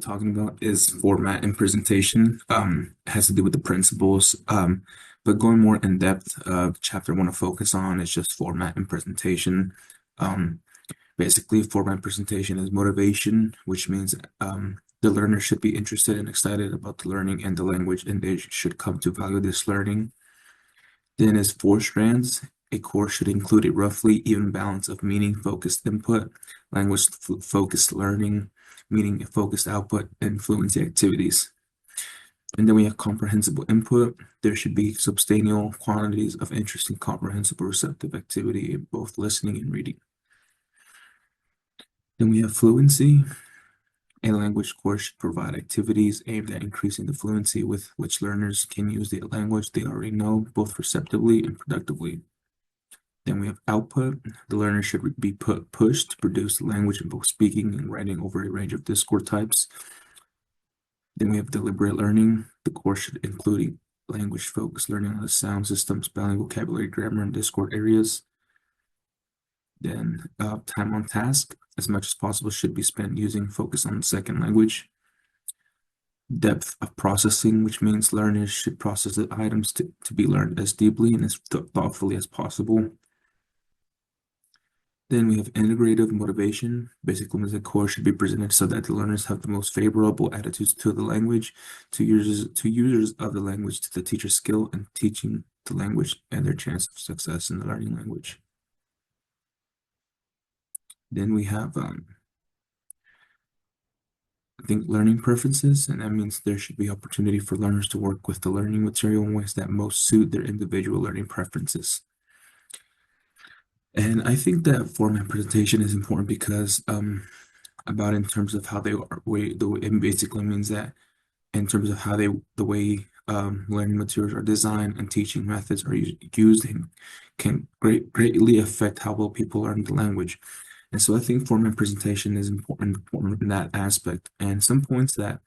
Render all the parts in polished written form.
Talking about is format and presentation. It has to do with the principles. But going more in depth, chapter I want to focus on is just format and presentation. Um, Basically, format and presentation is motivation, which means the learner should be interested and excited about the learning and the language, and they should come to value this learning. Then is four strands. A course should include a roughly even balance of meaning-focused input, language-focused learning, meaning-focused output, and fluency activities. And then we have comprehensible input. There should be substantial quantities of interesting, comprehensible, receptive activity in both listening and reading. Then we have fluency. A language course should provide activities aimed at increasing the fluency with which learners can use the language they already know, both receptively and productively. Then we have output. The learner should be pushed to produce language in both speaking and writing over a range of Discord types. Then we have deliberate learning. The course should include language-focused learning on the sound system, spelling, vocabulary, grammar, and Discord areas. Then time on task, as much as possible, should be spent using focus on the second language. Depth of processing, which means learners should process the items to be learned as deeply and as thoughtfully as possible. Then we have integrative motivation. Basically means the course should be presented so that the learners have the most favorable attitudes to the language, to users of the language, to the teacher's skill in teaching the language and their chance of success in the learning language. Then we have I think learning preferences, and that means there should be opportunity for learners to work with the learning material in ways that most suit their individual learning preferences. And I think that format presentation is important because about in terms of how they are it basically means that in terms of how the way learning materials are designed and teaching methods are used and can greatly affect how well people learn the language. And so I think format presentation is important in that aspect. And some points that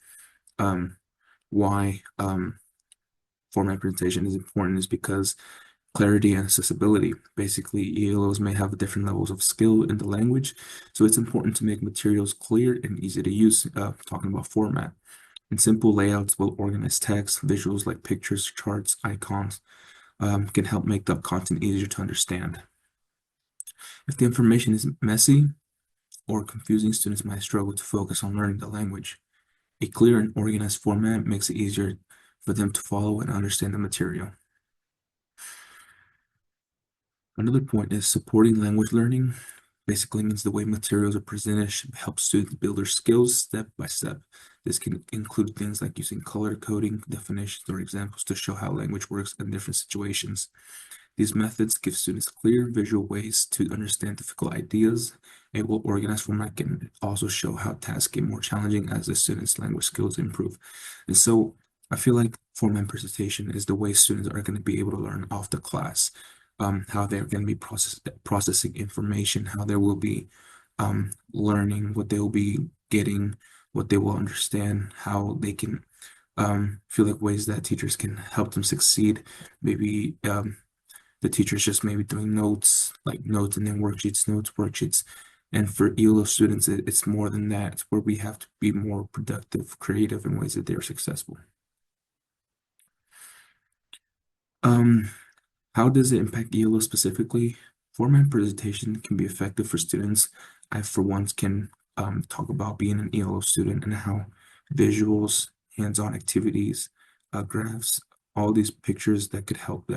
why format presentation is important is because clarity and accessibility. Basically, ELOs may have different levels of skill in the language, so it's important to make materials clear and easy to use, talking about format. And simple layouts, well-organized text, visuals like pictures, charts, icons, can help make the content easier to understand. If the information is messy or confusing, students might struggle to focus on learning the language. A clear and organized format makes it easier for them to follow and understand the material. Another point is supporting language learning. Basically means the way materials are presented should help students build their skills step by step. This can include things like using color coding, definitions, or examples to show how language works in different situations. These methods give students clear visual ways to understand difficult ideas. A well-organized format can also show how tasks get more challenging as the students' language skills improve. And so I feel like format presentation is the way students are going to be able to learn off the class, how they're going to be processing information, how they will be learning, what they will be getting, what they will understand, how they can feel like ways that teachers can help them succeed. Maybe the teacher's just maybe doing notes, like notes and then worksheets, notes, worksheets. And for ELO students, it's more than that. It's where we have to be more productive, creative in ways that they're successful. Um, how does it impact ELO specifically? Format presentation can be effective for students. I, for once, can talk about being an ELO student and how visuals, hands-on activities, graphs, all these pictures that could help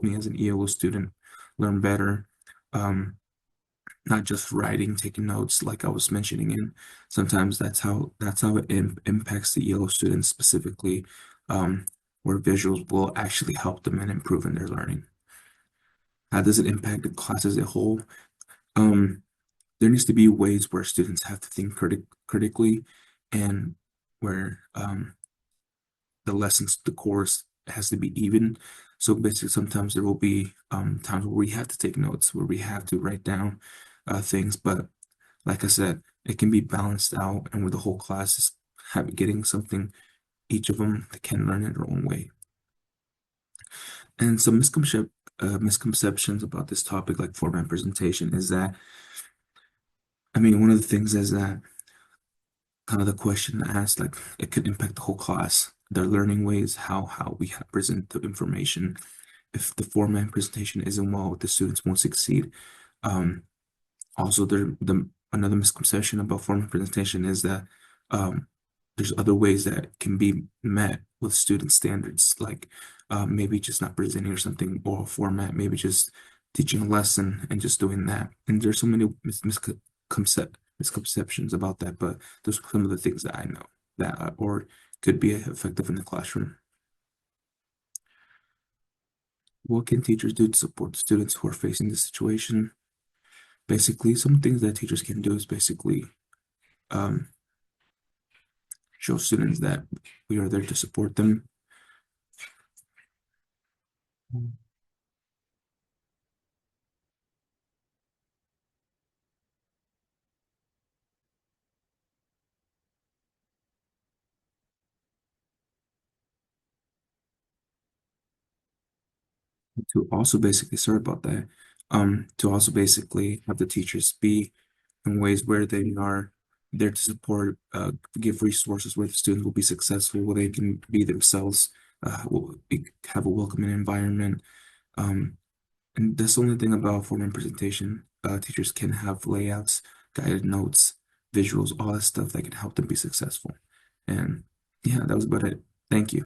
me as an ELO student learn better. Not just writing, taking notes, like I was mentioning, and sometimes that's how it impacts the ELO students specifically, where visuals will actually help them and improve in their learning. How does it impact the class as a whole? Um, there needs to be ways where students have to think critically and where the lessons, the course has to be even. So basically, sometimes there will be times where we have to take notes, where we have to write down things. But like I said, it can be balanced out, and where the whole class is getting something, each of them can learn in their own way. And some misconceptions about this topic, like format presentation, is that, I mean, one of the things is that kind of the question asked, like it could impact the whole class, their learning ways, how we present the information. If the format and presentation isn't well, the students won't succeed. Um, Also, the another misconception about formal presentation is that um, there's other ways that can be met with student standards, like maybe just not presenting or something, or format, maybe just teaching a lesson and just doing that. And there's so many misconceptions about that, but those are some of the things that I know that or could be effective in the classroom. What can teachers do to support students who are facing this situation? Basically, some things that teachers can do is basically um, show students that we are there to support them. To also basically, sorry about that, to also basically have the teachers be in ways where they are there to support, give resources where the students will be successful, where they can be themselves, have a welcoming environment. Um, and that's the only thing about formal presentation. Teachers can have layouts, guided notes, visuals, all that stuff that can help them be successful. And yeah, that was about it. Thank you.